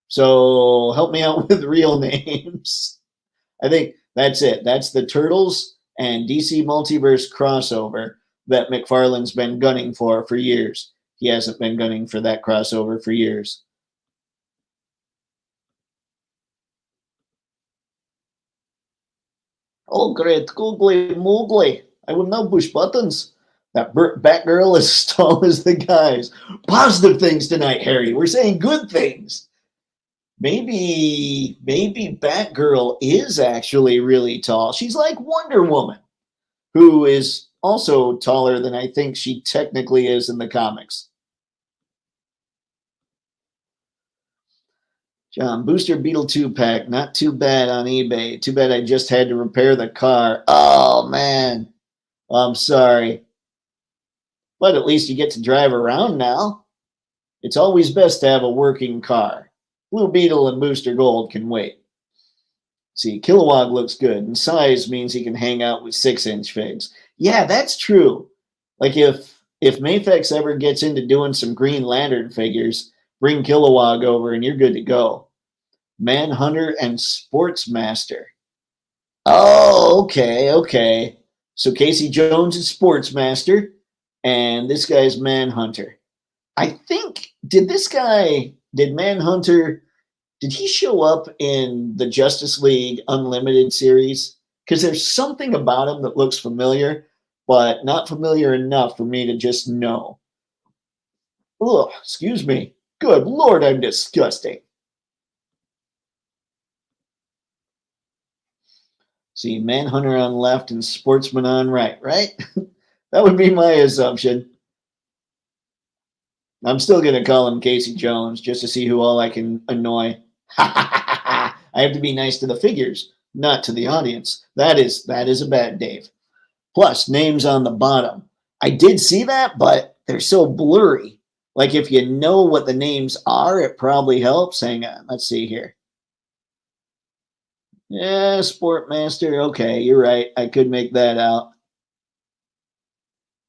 Speaker 1: So help me out with real names. I think that's it. That's the Turtles and DC Multiverse crossover that McFarlane's been gunning for years. He hasn't been gunning for that crossover for years. Oh, great, googly moogly. I will now push buttons. That Batgirl is as tall as the guys. Positive things tonight, Harry. We're saying good things. Maybe Batgirl is actually really tall. She's like Wonder Woman, who is also taller than I think she technically is in the comics. John, Booster Beetle 2-pack, not too bad on eBay. Too bad I just had to repair the car. Oh, man. I'm sorry. But at least you get to drive around now. It's always best to have a working car. Blue Beetle and Booster Gold can wait. See, Kilowog looks good, and size means he can hang out with 6-inch figs. Yeah, that's true. Like if Mafex ever gets into doing some Green Lantern figures, bring Kilowog over and you're good to go. Manhunter and Sportsmaster. Oh, okay. So Casey Jones is Sportsmaster, and this guy's Manhunter. I think, did Manhunter, did he show up in the Justice League Unlimited series? Because there's something about him that looks familiar, but not familiar enough for me to just know. Ugh, excuse me. Good Lord, I'm disgusting. See, Manhunter on left and Sportsman on right? That would be my assumption. I'm still going to call him Casey Jones just to see who all I can annoy. I have to be nice to the figures, not to the audience. That is a bad Dave. Plus, names on the bottom. I did see that, but they're so blurry. Like, if you know what the names are, it probably helps. Hang on, let's see here. Yeah, Sportmaster. Okay, you're right. I could make that out.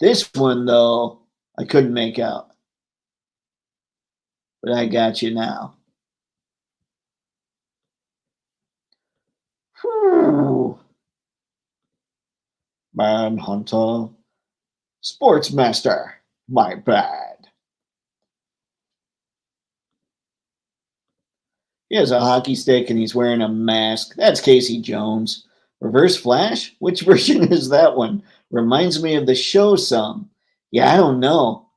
Speaker 1: This one, though, I couldn't make out. But I got you now. Whew. Manhunter. Sportsmaster. My bad. He has a hockey stick and he's wearing a mask. That's Casey Jones. Reverse Flash? Which version is that one? Reminds me of the show some. Yeah, I don't know.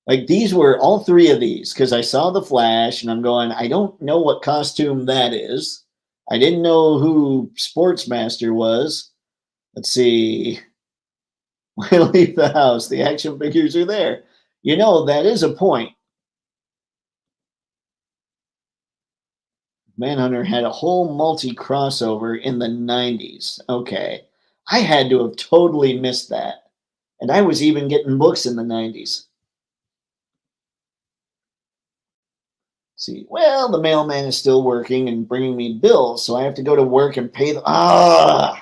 Speaker 1: Like these were all three of these because I saw the Flash and I'm going, I don't know what costume that is. I didn't know who Sportsmaster was. Let's see. When I leave the house, the action figures are there. You know, that is a point. Manhunter had a whole multi crossover in the 90s. Okay. I had to have totally missed that. And I was even getting books in the 90s. See, well, the mailman is still working and bringing me bills, so I have to go to work and pay the.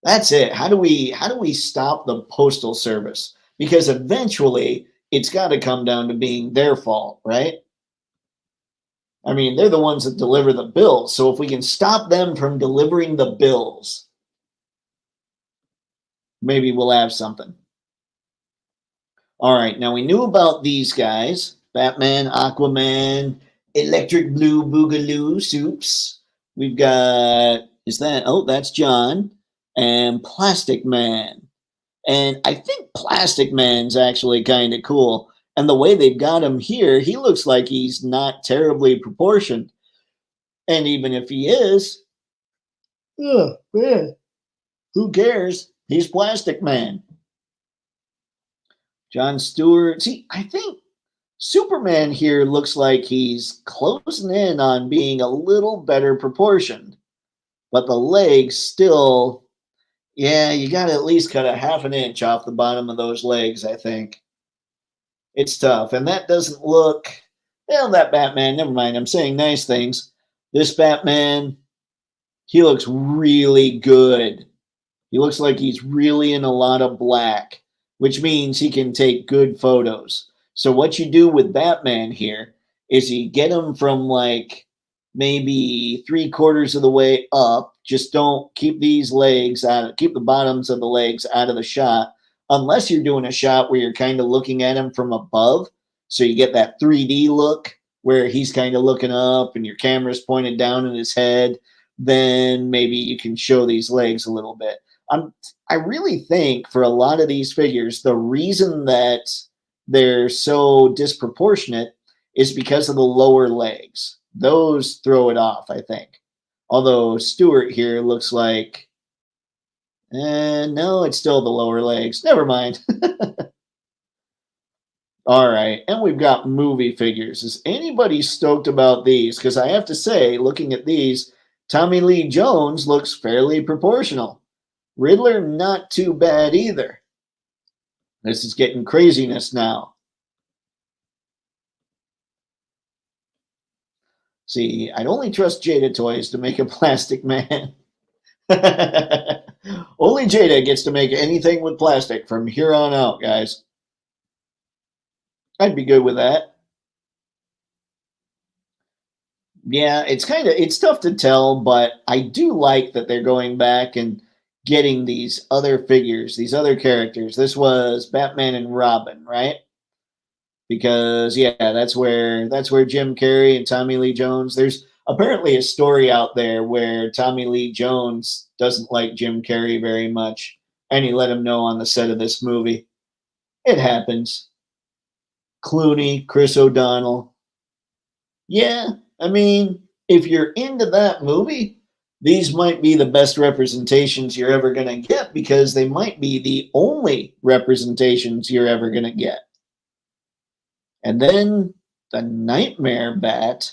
Speaker 1: That's it. How do we stop the postal service? Because eventually it's got to come down to being their fault, right? I mean, they're the ones that deliver the bills. So if we can stop them from delivering the bills, maybe we'll have something. All right, now we knew about these guys. Batman, Aquaman, Electric Blue Boogaloo Soups. We've got, that's John, and Plastic Man. And I think Plastic Man's actually kind of cool. And the way they've got him here, he looks like he's not terribly proportioned. And even if he is, oh, man, who cares? He's Plastic Man. John Stewart. See, I think Superman here looks like he's closing in on being a little better proportioned. But the legs still, yeah, you got to at least cut a half an inch off the bottom of those legs, I think. It's tough. And that doesn't look, well, that Batman, never mind. I'm saying nice things. This Batman, he looks really good. He looks like he's really in a lot of black, which means he can take good photos. So what you do with Batman here is you get him from like maybe 3/4 of the way up. Just don't keep these legs out, keep the bottoms of the legs out of the shot, unless you're doing a shot where you're kind of looking at him from above. So you get that 3D look where he's kind of looking up and your camera's pointed down in his head. Then maybe you can show these legs a little bit. I really think for a lot of these figures, the reason that they're so disproportionate is because of the lower legs. Those throw it off, I think. Although Stewart here looks like, no, it's still the lower legs. Never mind. All right, and we've got movie figures. Is anybody stoked about these? Because I have to say, looking at these, Tommy Lee Jones looks fairly proportional. Riddler, not too bad either. This is getting craziness now. See, I'd only trust Jada Toys to make a Plastic Man. Only Jada gets to make anything with plastic from here on out, guys. I'd be good with that. Yeah, it's tough to tell, but I do like that they're going back and getting these other figures, these other characters. This was Batman and Robin, right? Because yeah, that's where Jim Carrey and Tommy Lee Jones. There's apparently a story out there where Tommy Lee Jones doesn't like Jim Carrey very much, and he let him know on the set of this movie. It happens. Clooney, Chris O'Donnell. Yeah, I mean, if you're into that movie, these might be the best representations you're ever going to get because they might be the only representations you're ever going to get. And then the Nightmare Bat.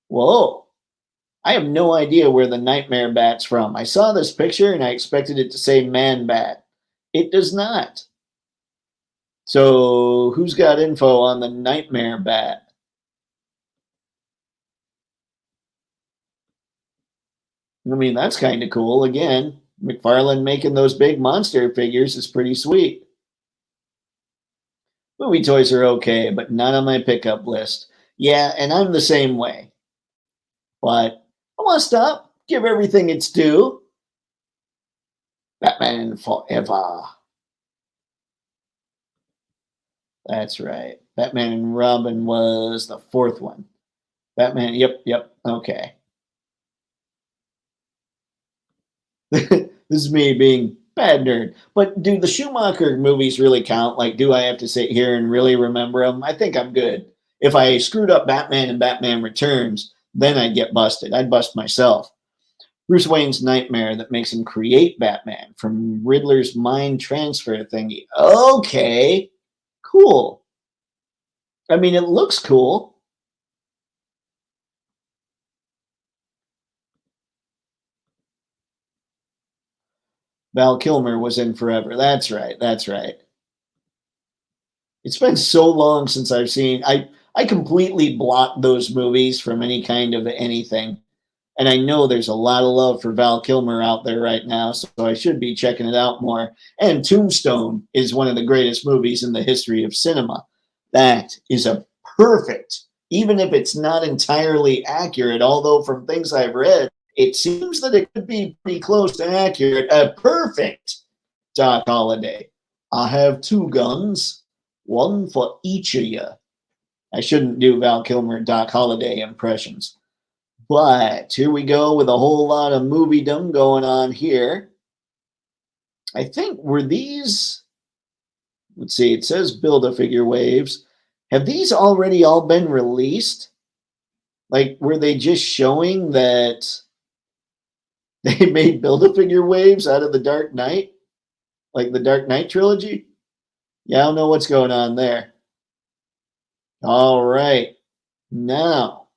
Speaker 1: Whoa. I have no idea where the Nightmare Bat's from. I saw this picture and I expected it to say Man Bat. It does not. So who's got info on the Nightmare Bat? I mean, that's kind of cool. Again, McFarlane making those big monster figures is pretty sweet. Movie toys are okay, but not on my pickup list. Yeah, and I'm the same way. But I want to stop, give everything its due. Batman Forever. That's right. Batman and Robin was the fourth one. Batman, yep, okay. This is me being bad nerd. But do the Schumacher movies really count? Like, do I have to sit here and really remember them? I think I'm good. If I screwed up Batman and Batman Returns, then I'd get busted. I'd bust myself. Bruce Wayne's nightmare that makes him create Batman from Riddler's mind transfer thingy. Okay, cool. I mean, it looks cool. Val Kilmer was in Forever. That's right. That's right. It's been so long since I've seen. I completely blocked those movies from any kind of anything. And I know there's a lot of love for Val Kilmer out there right now, so I should be checking it out more. And Tombstone is one of the greatest movies in the history of cinema. That is a perfect, even if it's not entirely accurate, although from things I've read, it seems that it could be pretty close to accurate. A perfect Doc Holliday. I have two guns, one for each of you. I shouldn't do Val Kilmer Doc Holliday impressions. But here we go with a whole lot of moviedom going on here. I think were these, let's see, it says Build-A-Figure waves. Have these already all been released? Like, were they just showing that they made Build-A-Figure waves out of the Dark Knight? Like the Dark Knight trilogy? Yeah, I don't know what's going on there. All right. Now,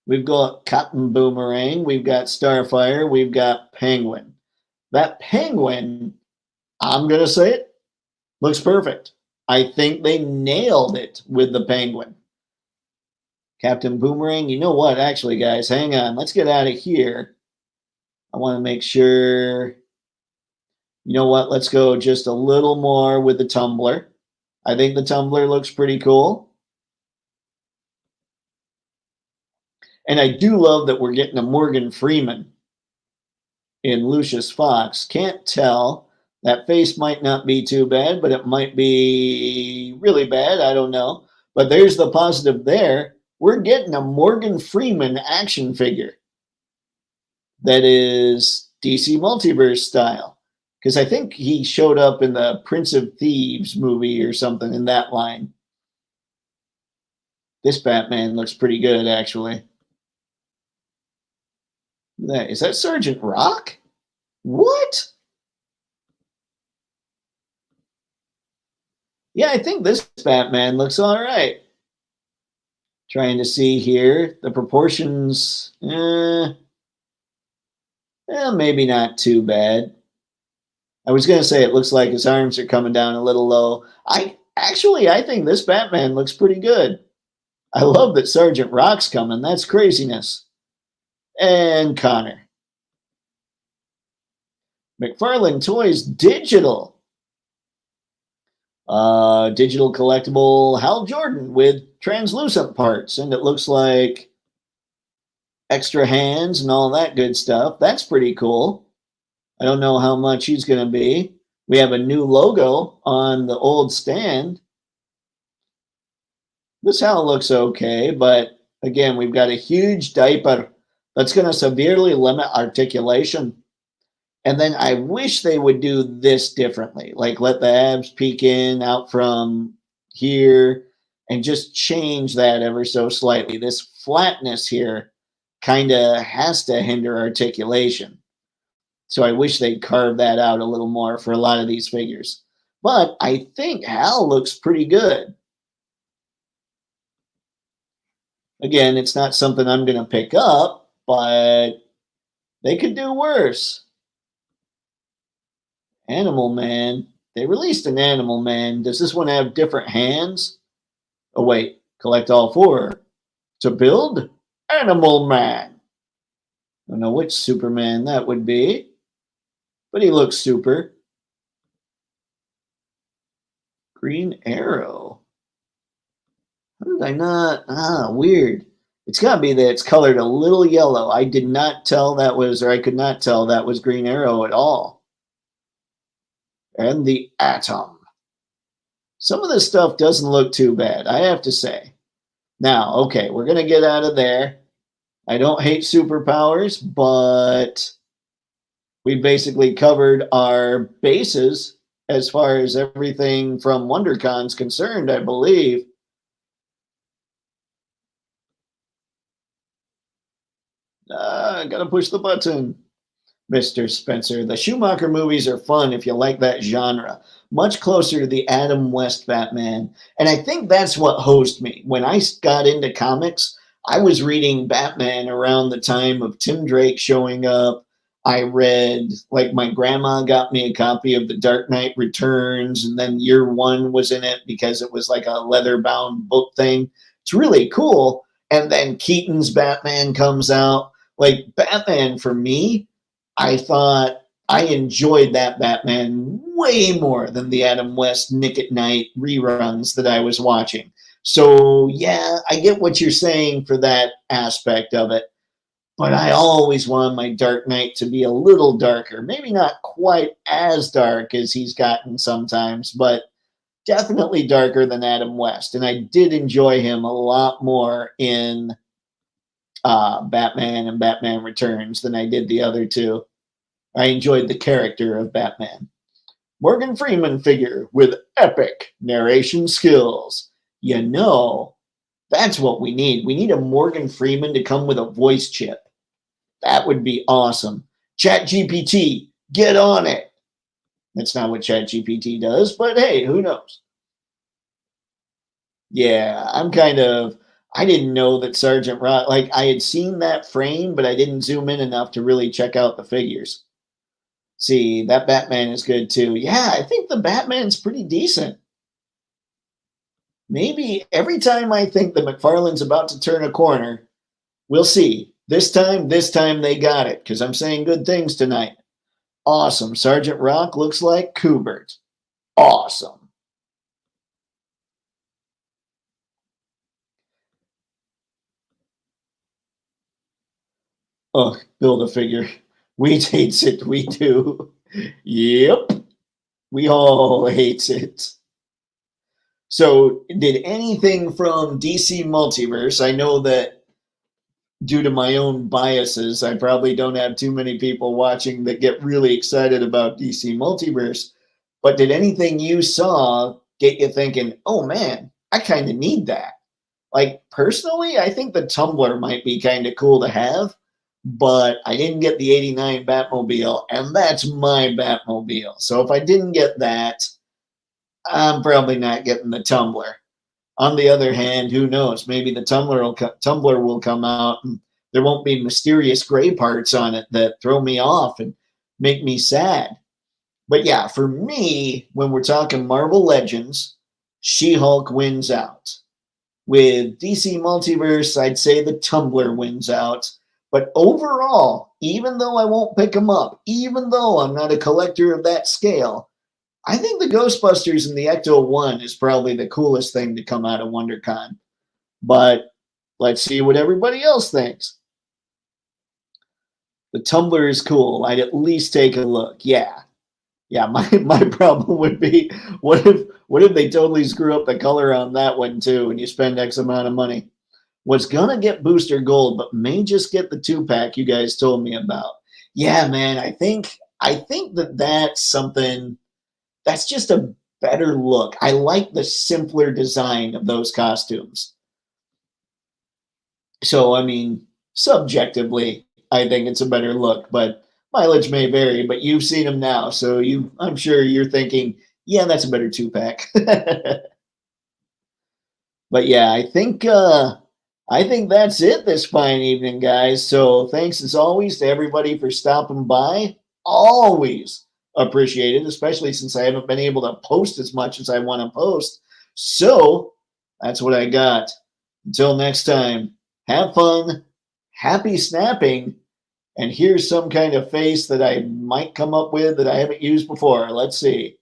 Speaker 1: we've got Captain Boomerang, we've got Starfire, we've got Penguin. That Penguin, I'm going to say it, looks perfect. I think they nailed it with the Penguin. Captain Boomerang, you know what? Actually, guys, hang on. Let's get out of here. I want to make sure. You know what? Let's go just a little more with the tumbler. I think the tumbler looks pretty cool. And I do love that we're getting a Morgan Freeman in Lucius Fox. Can't tell. That face might not be too bad, but it might be really bad. I don't know. But there's the positive there. We're getting a Morgan Freeman action figure that is DC Multiverse style. Because I think he showed up in the Prince of Thieves movie or something in that line. This Batman looks pretty good, actually. Is that Sergeant Rock? What? Yeah, I think this Batman looks all right. Trying to see here. The proportions, maybe not too bad. I was going to say it looks like his arms are coming down a little low. I think this Batman looks pretty good. I love that Sergeant Rock's coming. That's craziness. And Connor. McFarlane Toys Digital. Digital collectible Hal Jordan with translucent parts. And it looks like extra hands and all that good stuff. That's pretty cool. I don't know how much he's going to be. We have a new logo on the old stand. This Hal looks okay, but again, we've got a huge diaper that's going to severely limit articulation. And then I wish they would do this differently, like let the abs peek in out from here and just change that ever so slightly. This flatness here kind of has to hinder articulation. So I wish they'd carve that out a little more for a lot of these figures. But I think Hal looks pretty good. Again, it's not something I'm going to pick up, but they could do worse. Animal Man. They released an Animal Man. Does this one have different hands? Oh, wait. Collect all four to build Animal Man. I don't know which Superman that would be, but he looks super. Green Arrow. How did I not? Weird. It's got to be that it's colored a little yellow. I did not tell that was, or I could not tell that was Green Arrow at all. and the Atom. Some of this stuff doesn't look too bad, I have to say. Now, okay, we're going to get out of there. I don't hate superpowers, but we basically covered our bases as far as everything from WonderCon is concerned, I believe. I gotta push the button. Mr. Spencer, the Schumacher movies are fun if you like that genre. Much closer to the Adam West Batman. And I think that's what hosed me. When I got into comics, I was reading Batman around the time of Tim Drake showing up. I read, like, my grandma got me a copy of The Dark Knight Returns, and then Year One was in it because it was like a leather bound book thing. It's really cool. And then Keaton's Batman comes out. Like, Batman for me, I thought I enjoyed that Batman way more than the Adam West Nick at Night reruns that I was watching. So, yeah, I get what you're saying for that aspect of it. But I always want my Dark Knight to be a little darker. Maybe not quite as dark as he's gotten sometimes, but definitely darker than Adam West. And I did enjoy him a lot more in Batman and Batman Returns than I did the other two. I enjoyed the character of Batman. Morgan Freeman figure with epic narration skills. You know, that's what we need. We need a Morgan Freeman to come with a voice chip. That would be awesome. ChatGPT, get on it. That's not what ChatGPT does, but hey, who knows? Yeah, I didn't know that Sergeant Rock, like, I had seen that frame, but I didn't zoom in enough to really check out the figures. See, that Batman is good too. Yeah, I think the Batman's pretty decent. Maybe every time I think that McFarlane's about to turn a corner, we'll see. This time they got it, because I'm saying good things tonight. Awesome. Sergeant Rock looks like Kubert. Awesome. Oh, build a figure. We hates it. We do. Yep. We all hates it. So, did anything from DC Multiverse? I know that due to my own biases, I probably don't have too many people watching that get really excited about DC Multiverse. But did anything you saw get you thinking, oh man, I kind of need that? Like, personally, I think the Tumbler might be kind of cool to have, but I didn't get the 89 Batmobile, and that's my Batmobile. So if I didn't get that, I'm probably not getting the Tumbler. On the other hand, who knows? Maybe the Tumbler will come out and there won't be mysterious gray parts on it that throw me off and make me sad. But yeah, for me, when we're talking Marvel Legends, She-Hulk wins out. With DC Multiverse, I'd say the Tumbler wins out. But overall, even though I won't pick them up, even though I'm not a collector of that scale, I think the Ghostbusters and the Ecto-1 is probably the coolest thing to come out of WonderCon. But let's see what everybody else thinks. The Tumbler is cool. I'd at least take a look. Yeah. Yeah, my problem would be, what if they totally screw up the color on that one too and you spend X amount of money? Was gonna get Booster Gold, but may just get the 2-pack you guys told me about. Yeah, man, I think that's something that's just a better look. I like the simpler design of those costumes. So, I mean, subjectively, I think it's a better look, but mileage may vary. But you've seen them now, so I'm sure you're thinking, yeah, that's a better 2-pack. But yeah, I think that's it this fine evening, guys. So thanks as always to everybody for stopping by. Always appreciate it, especially since I haven't been able to post as much as I want to post. So that's what I got. Until next time, have fun, happy snapping, and here's some kind of face that I might come up with that I haven't used before. Let's see.